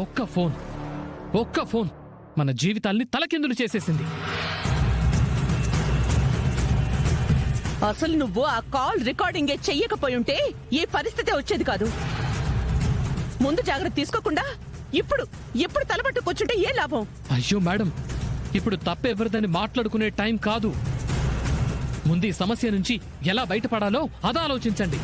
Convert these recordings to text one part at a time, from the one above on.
ఒక్క ఫోన్ మన జీవితాల్ని తలకిందులు చేసేసింది. అసలు నువ్వు ఆ కాల్ రికార్డింగే చెయ్యకపోయుంటే ఈ పరిస్థితి వచ్చేది కాదు. ముందు జాగ్రత్త తీసుకోకుండా ఇప్పుడు తలపట్టు కూర్చుంటే ఏ లాభం? అయ్యో మేడం, ఇప్పుడు తప్పెవరిదని మాట్లాడుకునే టైం కాదు. ముందు ఈ సమస్య నుంచి ఎలా బయటపడాలో అదా ఆలోచించండి.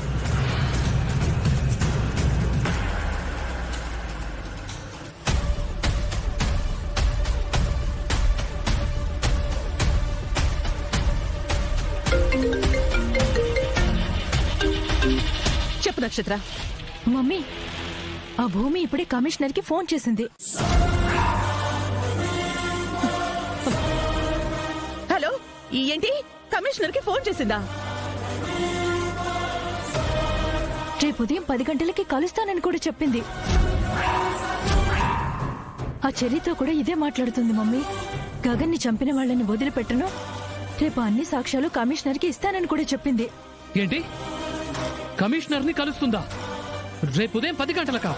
చెప్పు నక్షత్ర. మమ్మీ, ఆ భూమి ఇప్పుడే కమిషనర్ కి ఫోన్ చేసింది. హలో, ఏంటి కమిషనర్ కి ఫోన్ చేసిందా? రేపు ఉదయం 10 గంటలకి కలుస్తానని కూడా చెప్పింది. ఆ చెల్లితో కూడా ఇదే మాట్లాడుతుంది. మమ్మీ, గగన్ ని చంపిన వాళ్ళని వదిలిపెట్టను, రేపు అన్ని సాక్ష్యాలు కమిషనర్ కి ఇస్తానని కూడా చెప్పింది. ఏంటి, కమిషనర్ ని కలుస్తుందా? రేపు ఉదయం 10 గంటలకా?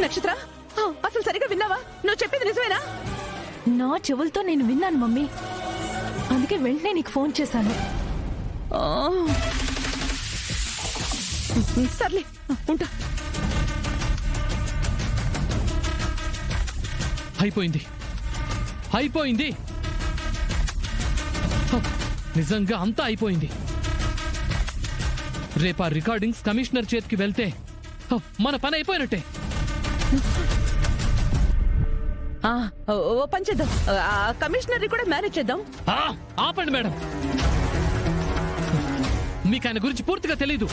నక్షత్ర, అసలు సరిగా విన్నావా? నువ్వు చెప్పింది నిజమేనా? నా చెవులతో నేను విన్నాను మమ్మీ, అందుకే వెంటనే నీకు ఫోన్ చేశాను. సర్లే, ఉంటా. అయిపోయింది. నిజంగా అంతా అయిపోయింది. రేపు ఆ రికార్డింగ్స్ కమిషనర్ చేతికి వెళ్తే మన పని అయిపోయినట్టే. ఓ పని చేద్దాం, కమిషనర్ కూడా మేనేజ్ చేద్దాం. ఆపండి మేడం, మీకు ఆయన గురించి పూర్తిగా తెలీదు.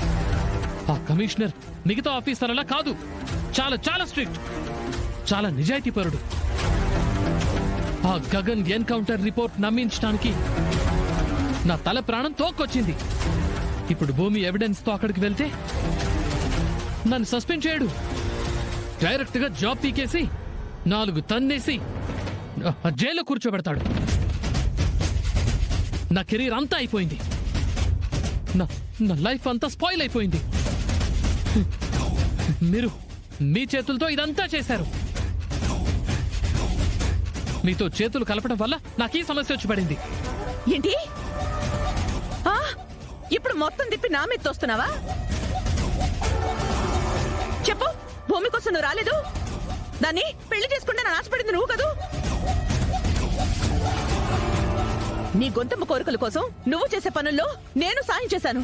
ఆ కమిషనర్ మిగతా ఆఫీసర్లా కాదు, చాలా చాలా స్ట్రిక్ట్, చాలా నిజాయితీపరుడు. ఆ గగన్ ఎన్కౌంటర్ రిపోర్ట్ నమ్మించడానికి నా తల ప్రాణం తోక్కొచ్చింది. ఇప్పుడు భూమి ఎవిడెన్స్ తో అక్కడికి వెళ్తే నన్ను సస్పెండ్ చేయడు, డైరెక్ట్ గా జాబ్ పీకేసి 4 తన్నేసి జైల్లో కూర్చోబెడతాడు. నా కెరీర్ అంతా అయిపోయింది, నా లైఫ్ అంతా స్పాయిల్ అయిపోయింది. మీరు మీ చేతులతో ఇదంతా చేశారు. మీతో చేతులు కలపడం వల్ల నాకు ఈ సమస్య వచ్చి పడింది. ఏంటి, ఇప్పుడు మొత్తం తిప్పి నా మీద తోస్తున్నావా? చెప్పు, భూమి కోసం నువ్వు రాలేదు, దాన్ని పెళ్లి చేసుకుంటే నా ఆశపడింది నువ్వు కదూ. నీ గొంతమ్మ కోరికల కోసం నువ్వు చేసే పనుల్లో నేను సాయం చేశాను.